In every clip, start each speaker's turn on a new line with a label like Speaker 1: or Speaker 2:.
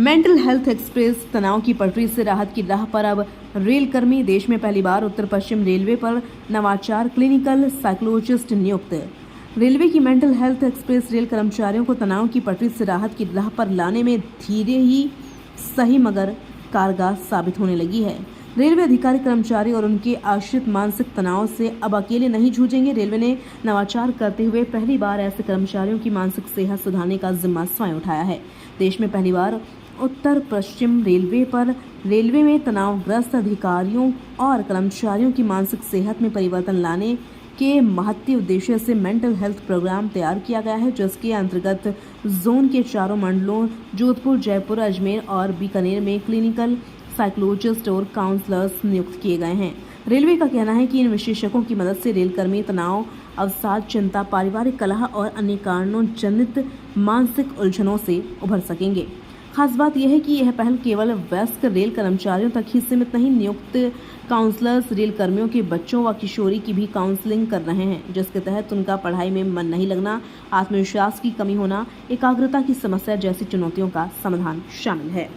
Speaker 1: Mental health express तनाव की पटरी से राहत की राह पर। अब रेल कर्मी। देश में पहली बार उत्तर पश्चिम रेलवे पर नवाचार क्लिनिकल साइकोलॉजिस्ट नियुक्त। रेलवे की मेंटल हेल्थ एक्सप्रेस रेल कर्मचारियों को तनाव की पटरी से राहत की राह पर लाने में धीरे ही सही मगर कारगर साबित होने लगी है। रेलवे अधिकारी, कर्मचारी और उनके आश्रित मानसिक तनाव से अब अकेले नहीं जूझेंगे। रेलवे ने नवाचार करते हुए पहली बार ऐसे कर्मचारियों की मानसिक सेहत सुधारने का जिम्मा स्वयं उठाया है। देश में पहली बार उत्तर पश्चिम रेलवे पर रेलवे में तनावग्रस्त अधिकारियों और कर्मचारियों की मानसिक सेहत में परिवर्तन लाने के महत्वपूर्ण उद्देश्य से मेंटल हेल्थ प्रोग्राम तैयार किया गया है, जिसके अंतर्गत जोन के चारों मंडलों जोधपुर, जयपुर, अजमेर और बीकानेर में क्लिनिकल साइकोलॉजिस्ट और काउंसलर्स नियुक्त किए गए हैं। रेलवे का कहना है कि इन विशेषज्ञों की मदद से रेलकर्मी तनाव, अवसाद, चिंता, पारिवारिक कलह और अन्य कारणों जनित मानसिक उलझनों से उभर सकेंगे। खास बात यह है कि यह पहल केवल वयस्क रेल कर्मचारियों तक ही सीमित नहीं। नियुक्त काउंसलर्स रेल कर्मियों के बच्चों व किशोरी की भी काउंसलिंग कर रहे हैं, जिसके तहत उनका पढ़ाई में मन नहीं लगना, आत्मविश्वास की कमी होना, एकाग्रता की समस्या जैसी चुनौतियों का समाधान शामिल है।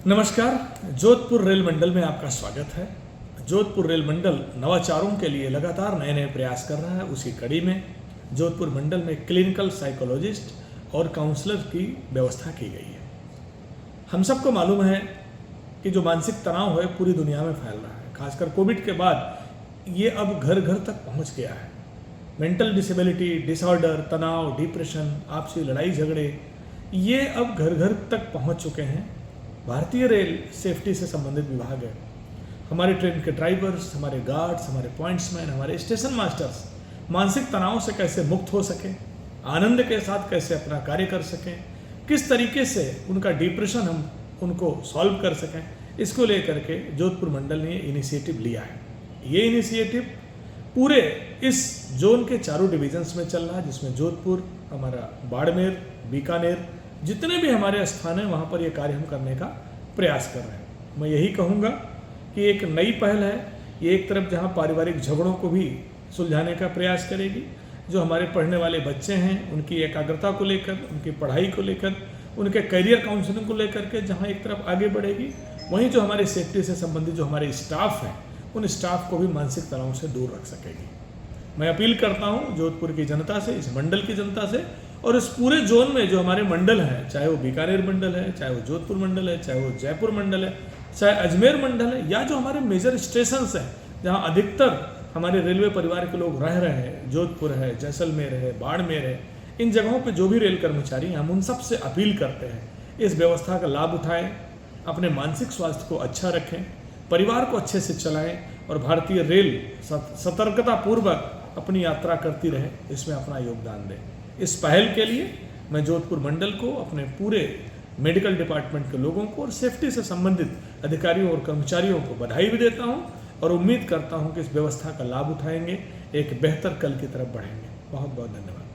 Speaker 2: नमस्कार, जोधपुर रेल मंडल में आपका स्वागत है। जोधपुर रेल मंडल नवाचारों के लिए लगातार नए नए प्रयास कर रहा है। उसी कड़ी में जोधपुर मंडल में क्लिनिकल साइकोलॉजिस्ट और काउंसलर की व्यवस्था की गई है। हम सबको मालूम है कि जो मानसिक तनाव है पूरी दुनिया में फैल रहा है। खासकर कोविड के बाद ये अब घर घर तक पहुंच गया है। मेंटल डिसेबिलिटी, डिसऑर्डर, तनाव, डिप्रेशन, आपसी लड़ाई झगड़े, ये अब घर घर तक पहुंच चुके हैं। भारतीय रेल सेफ्टी से संबंधित विभाग है। हमारे ट्रेन के ड्राइवर्स, हमारे गार्ड्स, हमारे पॉइंट्समैन, हमारे स्टेशन मास्टर्स मानसिक तनाव से कैसे मुक्त हो सकें, आनंद के साथ कैसे अपना कार्य कर सकें, किस तरीके से उनका डिप्रेशन हम उनको सॉल्व कर सकें, इसको लेकर के जोधपुर मंडल ने इनिशिएटिव लिया है। ये इनिशिएटिव पूरे इस जोन के चारों डिविजन्स में चल रहा है, जिसमें जोधपुर, हमारा बाड़मेर, बीकानेर, जितने भी हमारे स्थान हैं वहाँ पर ये कार्य हम करने का प्रयास कर रहे हैं। मैं यही कहूँगा कि एक नई पहल है ये। एक तरफ जहाँ पारिवारिक झगड़ों को भी सुलझाने का प्रयास करेगी, जो हमारे पढ़ने वाले बच्चे हैं उनकी एकाग्रता को लेकर, उनकी पढ़ाई को लेकर, उनके करियर काउंसलिंग को लेकर के जहाँ एक तरफ आगे बढ़ेगी, वहीं जो हमारी सेफ्टी से संबंधित जो हमारे स्टाफ हैं उन स्टाफ को भी मानसिक तनाव से दूर रख सकेगी। मैं अपील करता हूँ जोधपुर की जनता से, इस मंडल की जनता से, और इस पूरे जोन में जो हमारे मंडल हैं, चाहे वो बीकानेर मंडल है, चाहे वो जोधपुर मंडल है, चाहे वो जयपुर मंडल है, चाहे अजमेर मंडल है, या जो हमारे मेजर स्टेशंस हैं जहाँ अधिकतर हमारे रेलवे परिवार के लोग रह रहे हैं, जोधपुर है, जैसलमेर है, बाड़मेर है, इन जगहों पे जो भी रेल कर्मचारी हैं, हम उन सब से अपील करते हैं इस व्यवस्था का लाभ उठाएं, अपने मानसिक स्वास्थ्य को अच्छा रखें, परिवार को अच्छे से चलाएं और भारतीय रेल सतर्कतापूर्वक अपनी यात्रा करती रहे, इसमें अपना योगदान दें। इस पहल के लिए मैं जोधपुर मंडल को, अपने पूरे मेडिकल डिपार्टमेंट के लोगों को और सेफ्टी से संबंधित अधिकारियों और कर्मचारियों को बधाई भी देता हूं और उम्मीद करता हूं कि इस व्यवस्था का लाभ उठाएंगे, एक बेहतर कल की तरफ बढ़ेंगे। बहुत बहुत धन्यवाद।